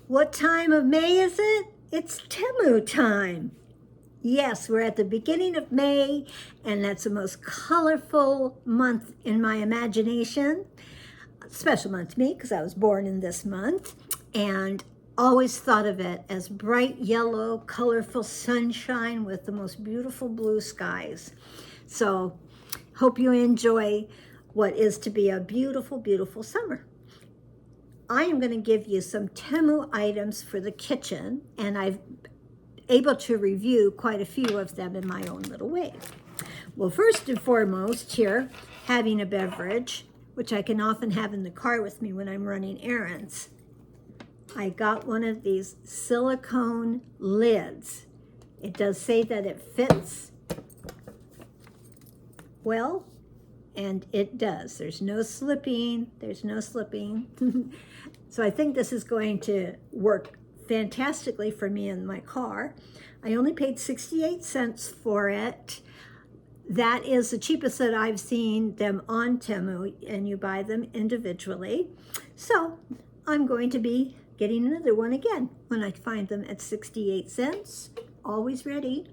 What time of May is it? It's TEMU time. Yes, we're at the beginning of May, and that's the most colorful month in my imagination. Special month to me because I was born in this month, and always thought of it as bright yellow, colorful sunshine with the most beautiful blue skies. So, hope you enjoy what is to be a beautiful, beautiful summer. I am going to give you some TEMU items for the kitchen, and I've able to review quite a few of them in my own little way. Well, first and foremost here, having a beverage, which I can often have in the car with me when I'm running errands. I got one of these silicone lids. It does say that it fits well, and it does. There's no slipping. So I think this is going to work fantastically for me in my car. I only paid 68 cents for it. That is the cheapest that I've seen them on TEMU, and you buy them individually. So I'm going to be getting another one again when I find them at 68 cents. Always ready.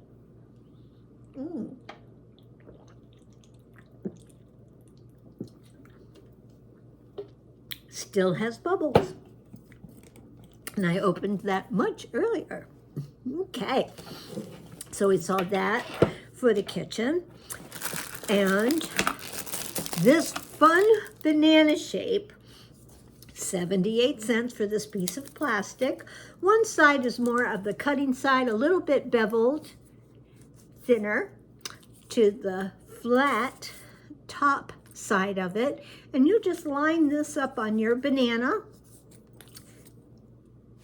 Still has bubbles. And I opened that much earlier. Okay, so we saw that for the kitchen. And this fun banana shape, 78 cents for this piece of plastic. One side is more of the cutting side, a little bit beveled, thinner to the flat top side of it. And you just line this up on your banana,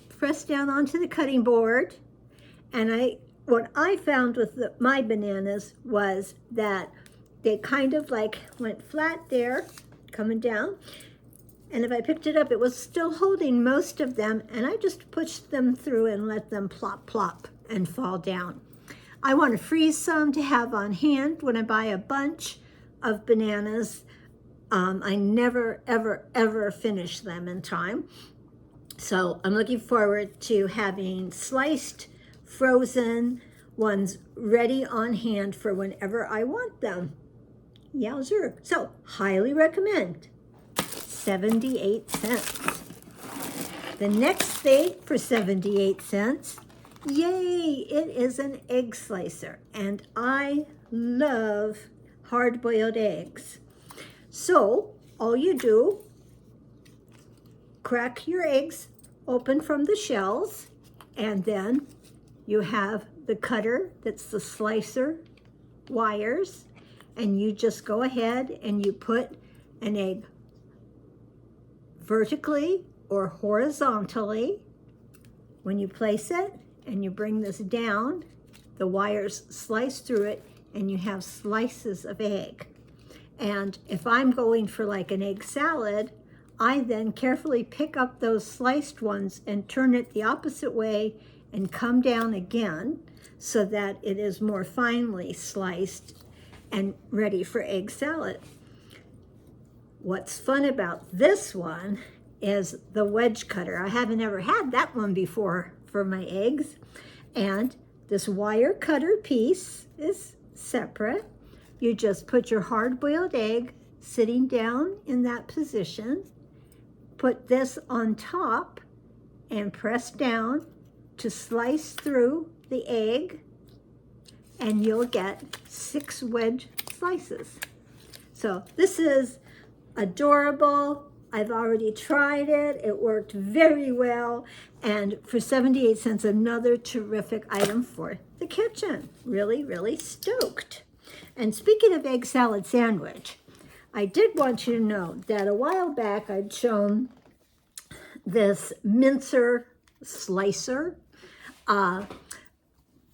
press down onto the cutting board, and what I found with my bananas was that they kind of like went flat there, coming down, and if I picked it up, it was still holding most of them, and I just pushed them through and let them plop, plop, and fall down. I want to freeze some to have on hand when I buy a bunch of bananas. I never, ever, ever finish them in time. So I'm looking forward to having sliced, frozen ones ready on hand for whenever I want them. Yowzer. So highly recommend. 78 cents. The next thing for 78 cents, yay, it is an egg slicer. And I love hard-boiled eggs. So all you do, crack your eggs open from the shells, and then you have the cutter that's the slicer wires, and you just go ahead and you put an egg vertically or horizontally. When you place it and you bring this down, the wires slice through it and you have slices of egg. And if I'm going for like an egg salad, I then carefully pick up those sliced ones and turn it the opposite way and come down again so that it is more finely sliced and ready for egg salad. What's fun about this one is the wedge cutter. I haven't ever had that one before for my eggs. And this wire cutter piece is separate. You just put your hard-boiled egg sitting down in that position, put this on top, and press down to slice through the egg, and you'll get 6 wedge slices. So this is adorable. I've already tried it. It worked very well. And for 78 cents, another terrific item for the kitchen. Really, really stoked. And speaking of egg salad sandwich, I did want you to know that a while back I'd shown this mincer slicer from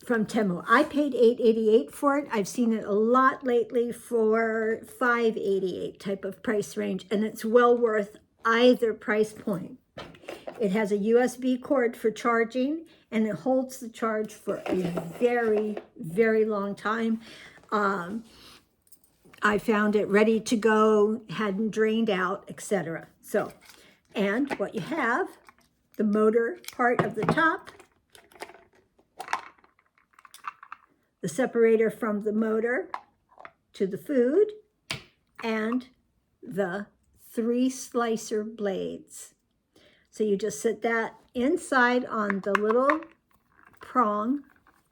TEMU. I paid $8.88 for it. I've seen it a lot lately for $5.88 type of price range, and it's well worth either price point. It has a USB cord for charging, and it holds the charge for a very, very long time. I found it ready to go, hadn't drained out, etc. So, and what you have the motor part of the top, the separator from the motor to the food, and the 3 slicer blades. So you just sit that inside on the little prong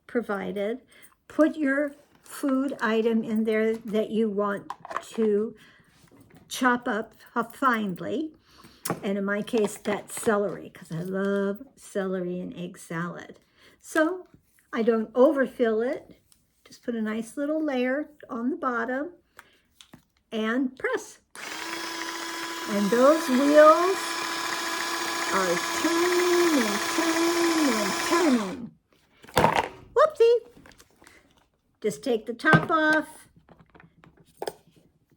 provided, put your food item in there that you want to chop up finely, and in my case that's celery, because I love celery and egg salad. So I don't overfill it, just put a nice little layer on the bottom and press. And those wheels are turning and turning and turning. Whoopsie! Just take the top off,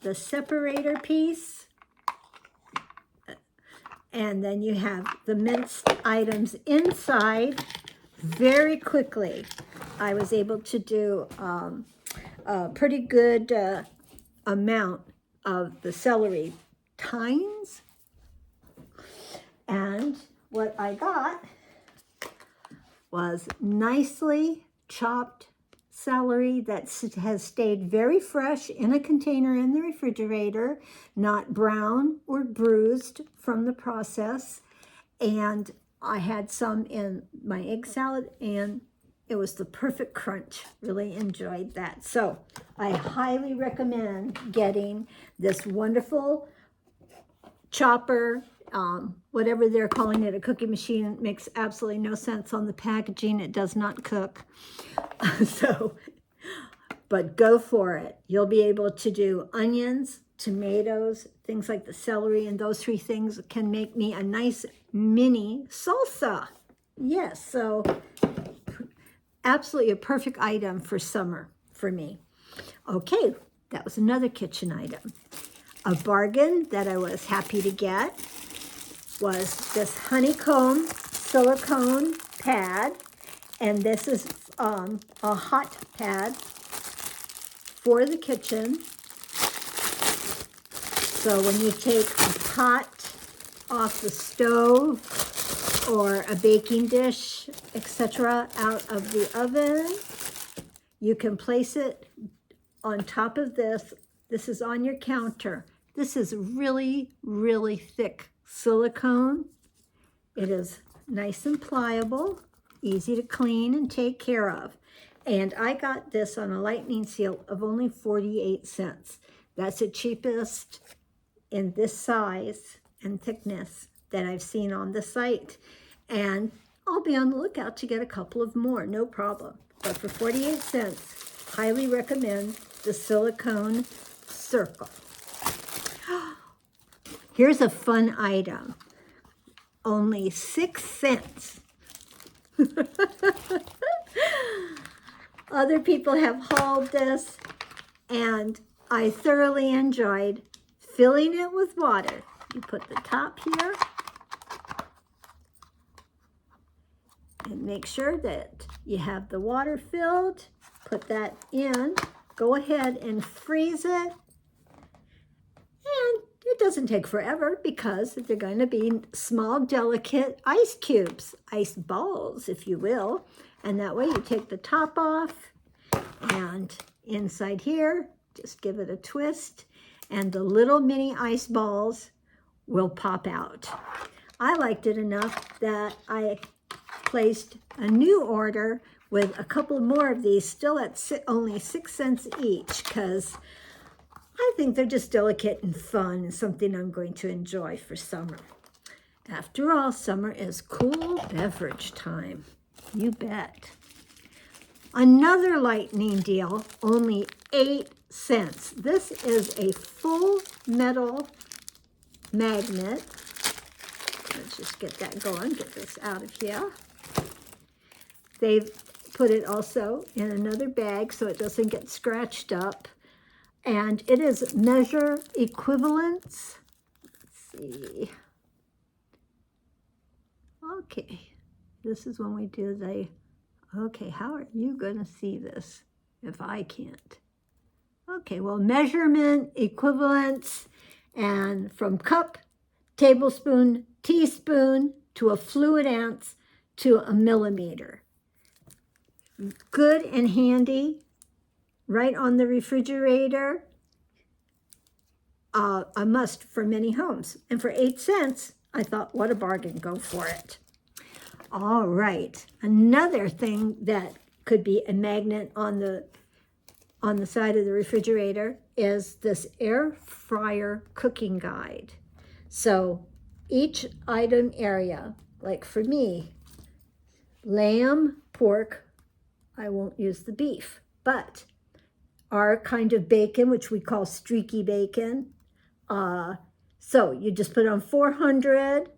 the separator piece, and then you have the minced items inside. Very quickly, I was able to do a pretty good amount of the celery tines. And what I got was nicely chopped celery that has stayed very fresh in a container in the refrigerator, not brown or bruised from the process. And I had some in my egg salad, and it was the perfect crunch. Really enjoyed that. So I highly recommend getting this wonderful chopper, whatever they're calling it, a cookie machine. It makes absolutely no sense on the packaging. It does not cook. But go for it. You'll be able to do onions, tomatoes, things like the celery, and those 3 things can make me a nice mini salsa. Yes, so absolutely a perfect item for summer for me. Okay, that was another kitchen item. A bargain that I was happy to get was this honeycomb silicone pad, and this is a hot pad for the kitchen. So when you take a pot off the stove or a baking dish, etc., out of the oven, you can place it on top of this. This is on your counter. This is really, really thick silicone. It is nice and pliable, easy to clean and take care of. And I got this on a lightning seal of only 48 cents. That's the cheapest in this size and thickness that I've seen on the site. And I'll be on the lookout to get a couple of more, no problem. But for 48 cents, highly recommend the silicone circle. Here's a fun item. Only 6 cents. Other people have hauled this, and I thoroughly enjoyed filling it with water. You put the top here, and make sure that you have the water filled. Put that in. Go ahead and freeze it. And it doesn't take forever because they're going to be small, delicate ice cubes, ice balls, if you will. And that way you take the top off, and inside here, just give it a twist, and the little mini ice balls will pop out. I liked it enough that I placed a new order with a couple more of these, still at only 6 cents each, because I think they're just delicate and fun and something I'm going to enjoy for summer. After all, summer is cool beverage time. You bet. Another lightning deal, only 8 cents. This is a full metal magnet. Let's just get that going, get this out of here. They've put it also in another bag so it doesn't get scratched up. And it is measure equivalence. Let's see. Okay, this is when we do the, okay, how are you going to see this if I can't? Okay, well, measurement, equivalence, and from cup, tablespoon, teaspoon, to a fluid ounce to a millimeter. Good and handy, right on the refrigerator. A must for many homes. And for 8 cents, I thought, what a bargain, go for it. All right, another thing that could be a magnet on the side of the refrigerator is this air fryer cooking guide. So each item area, like for me, lamb, pork, I won't use the beef, but our kind of bacon, which we call streaky bacon. So you just put on 400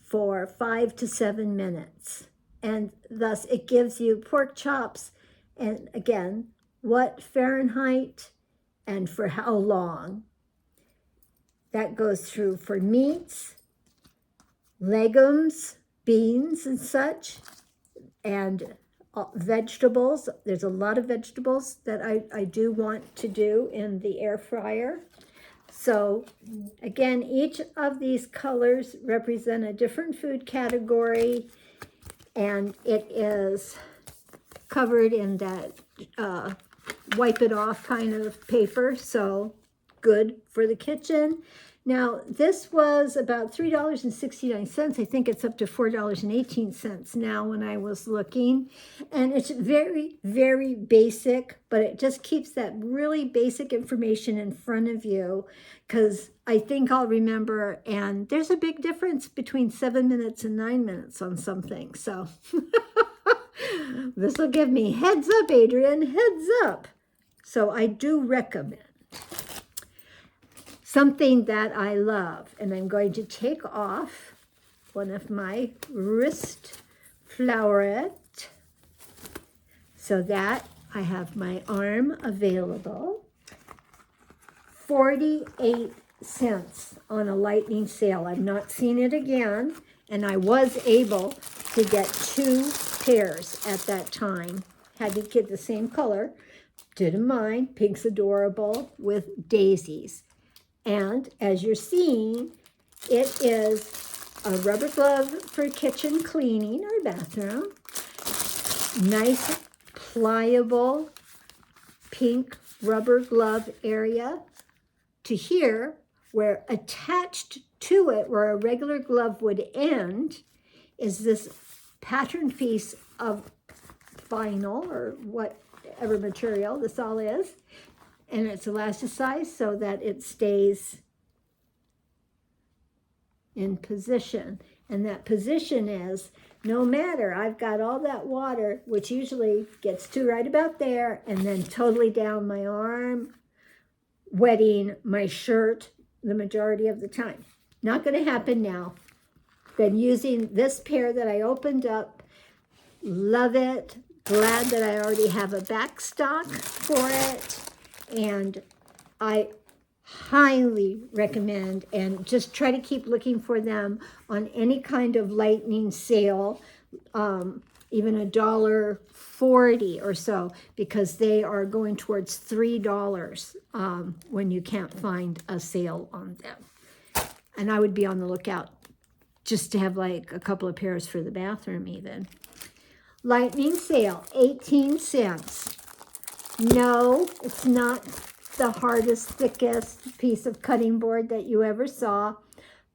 for 5 to 7 minutes. And thus it gives you pork chops, and again, what Fahrenheit and for how long. That goes through for meats, legumes, beans and such, and vegetables. There's a lot of vegetables that I do want to do in the air fryer. So again, each of these colors represent a different food category, and it is covered in that wipe it off kind of paper, so good for the kitchen. Now, this was about $3.69. I think it's up to $4.18 now when I was looking. And it's very, very basic, but it just keeps that really basic information in front of you, because I think I'll remember. And there's a big difference between 7 minutes and 9 minutes on something. So this will give me heads up, Adrian, heads up. So I do recommend. Something that I love, and I'm going to take off one of my wrist floweret so that I have my arm available. 48 cents on a lightning sale. I've not seen it again, and I was able to get 2 pairs at that time. Had to get the same color. Didn't mind. Pink's adorable with daisies. And as you're seeing, it is a rubber glove for kitchen cleaning or bathroom. Nice, pliable, pink rubber glove area to here, where attached to it, where a regular glove would end, is this pattern piece of vinyl or whatever material this all is. And it's elasticized so that it stays in position. And that position is, no matter, I've got all that water, which usually gets to right about there, and then totally down my arm, wetting my shirt the majority of the time. Not going to happen now. Been using this pair that I opened up. Love it. Glad that I already have a backstock for it. And I highly recommend, and just try to keep looking for them on any kind of lightning sale, even $1.40 or so, because they are going towards $3 when you can't find a sale on them. And I would be on the lookout just to have like a couple of pairs for the bathroom even. Lightning sale, 18 cents. No, it's not the hardest, thickest piece of cutting board that you ever saw,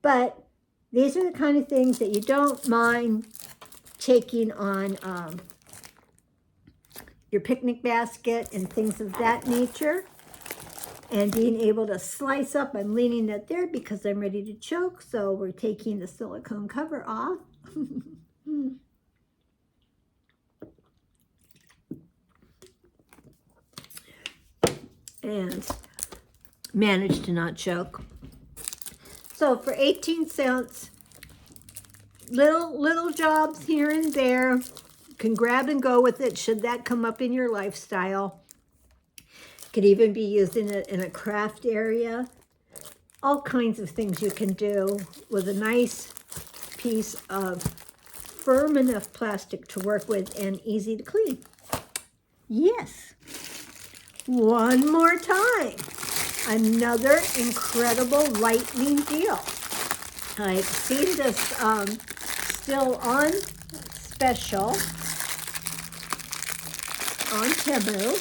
but these are the kind of things that you don't mind taking on your picnic basket and things of that nature, and being able to slice up. I'm leaning it there because I'm ready to choke, so we're taking the silicone cover off. And managed to not choke. So for 18 cents, little jobs here and there, can grab and go with it should that come up in your lifestyle. Could even be used in a craft area. All kinds of things you can do with a nice piece of firm enough plastic to work with and easy to clean. Yes. One more time, another incredible lightning deal. I've seen this still on special on TEMU.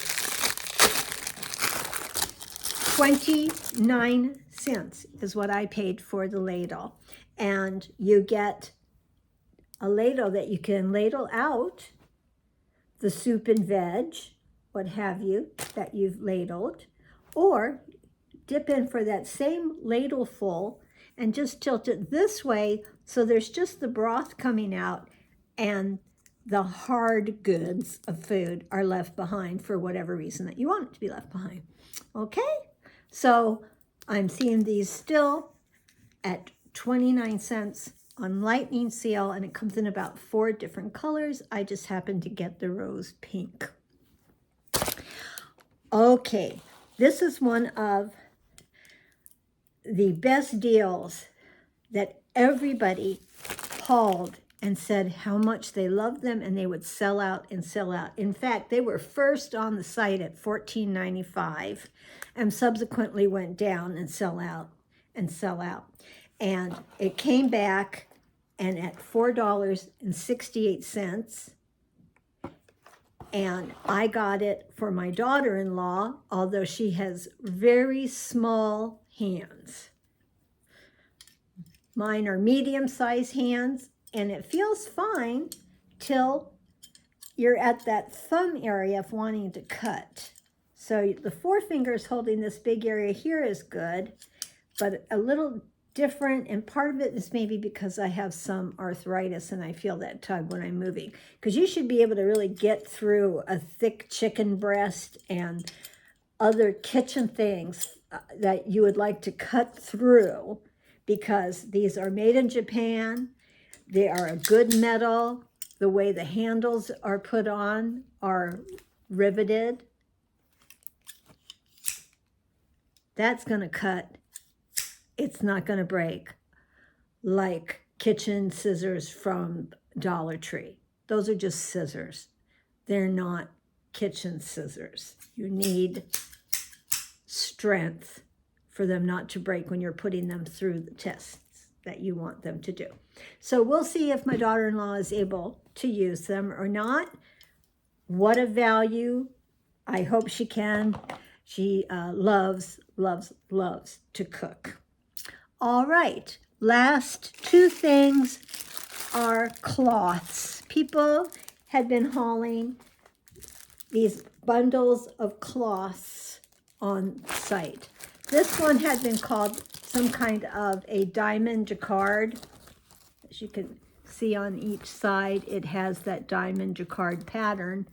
29 cents is what I paid for the ladle. And you get a ladle that you can ladle out the soup and veg, what have you, that you've ladled, or dip in for that same ladle full and just tilt it this way so there's just the broth coming out and the hard goods of food are left behind for whatever reason that you want it to be left behind. Okay, so I'm seeing these still at 29 cents on lightning sale, and it comes in about 4 different colors. I just happened to get the rose pink. Okay, this is one of the best deals that everybody called and said how much they loved them, and they would sell out and sell out. In fact, they were first on the site at $14.95 and subsequently went down and sell out and sell out. And it came back and at $4.68. And I got it for my daughter-in-law, although she has very small hands. Mine are medium-sized hands, and it feels fine till you're at that thumb area of wanting to cut. So the forefingers holding this big area here is good, but a little different, and part of it is maybe because I have some arthritis and I feel that tug when I'm moving. Because you should be able to really get through a thick chicken breast and other kitchen things that you would like to cut through, because these are made in Japan. They are a good metal. The way the handles are put on are riveted. That's going to cut. It's not going to break like kitchen scissors from Dollar Tree. Those are just scissors. They're not kitchen scissors. You need strength for them not to break when you're putting them through the tests that you want them to do. So we'll see if my daughter-in-law is able to use them or not. What a value. I hope she can. She loves, loves, loves to cook. All right, last 2 things are cloths. People had been hauling these bundles of cloths on site. This one had been called some kind of a diamond jacquard. As you can see on each side, it has that diamond jacquard pattern.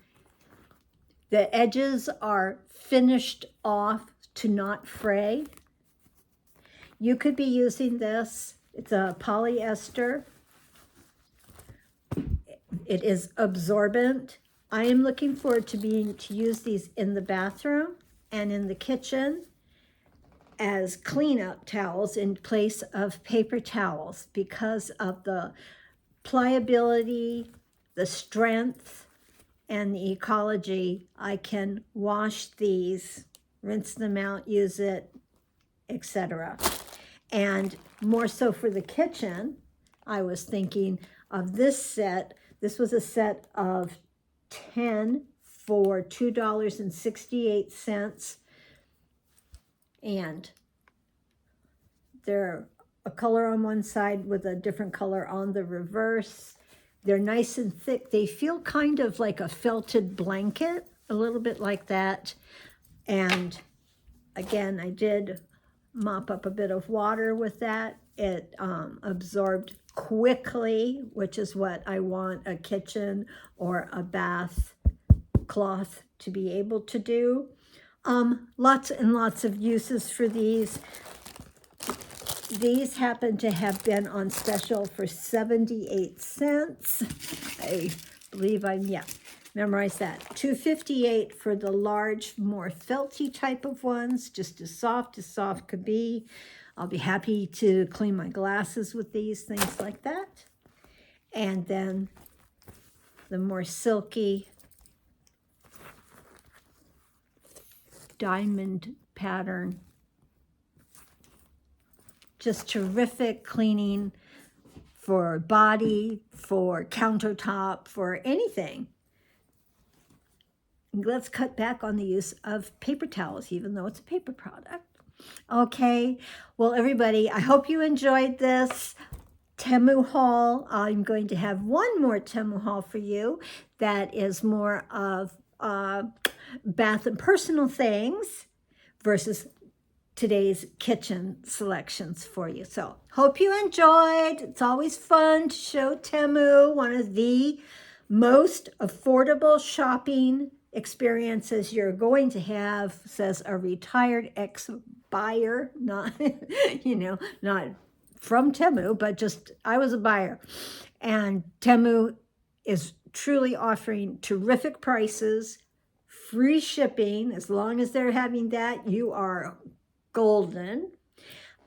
The edges are finished off to not fray. You could be using this. It's a polyester. It is absorbent. I am looking forward to use these in the bathroom and in the kitchen as cleanup towels in place of paper towels because of the pliability, the strength, and the ecology. I can wash these, rinse them out, use it, etc. And more so for the kitchen, I was thinking of this set. This was a set of 10 for $2.68. And they're a color on one side with a different color on the reverse. They're nice and thick. They feel kind of like a felted blanket, a little bit like that. And again, I did mop up a bit of water with that. It absorbed quickly, which is what I want a kitchen or a bath cloth to be able to do. Lots and lots of uses for these. These happen to have been on special for 78 cents. I believe memorize that. $2.58 for the large, more felty type of ones, just as soft could be. I'll be happy to clean my glasses with these, things like that. And then the more silky diamond pattern. Just terrific cleaning for body, for countertop, for anything. Let's cut back on the use of paper towels, even though it's a paper product. Okay, well, everybody, I hope you enjoyed this TEMU haul. I'm going to have one more TEMU haul for you that is more of bath and personal things versus today's kitchen selections for you. So hope you enjoyed. It's always fun to show TEMU, one of the most affordable shopping experiences you're going to have, says a retired ex-buyer, not, not from TEMU, but just I was a buyer. And TEMU is truly offering terrific prices, free shipping. As long as they're having that, you are golden,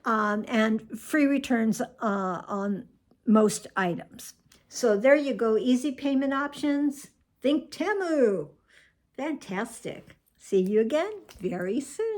and free returns on most items. So there you go, easy payment options. Think TEMU. Fantastic. See you again very soon.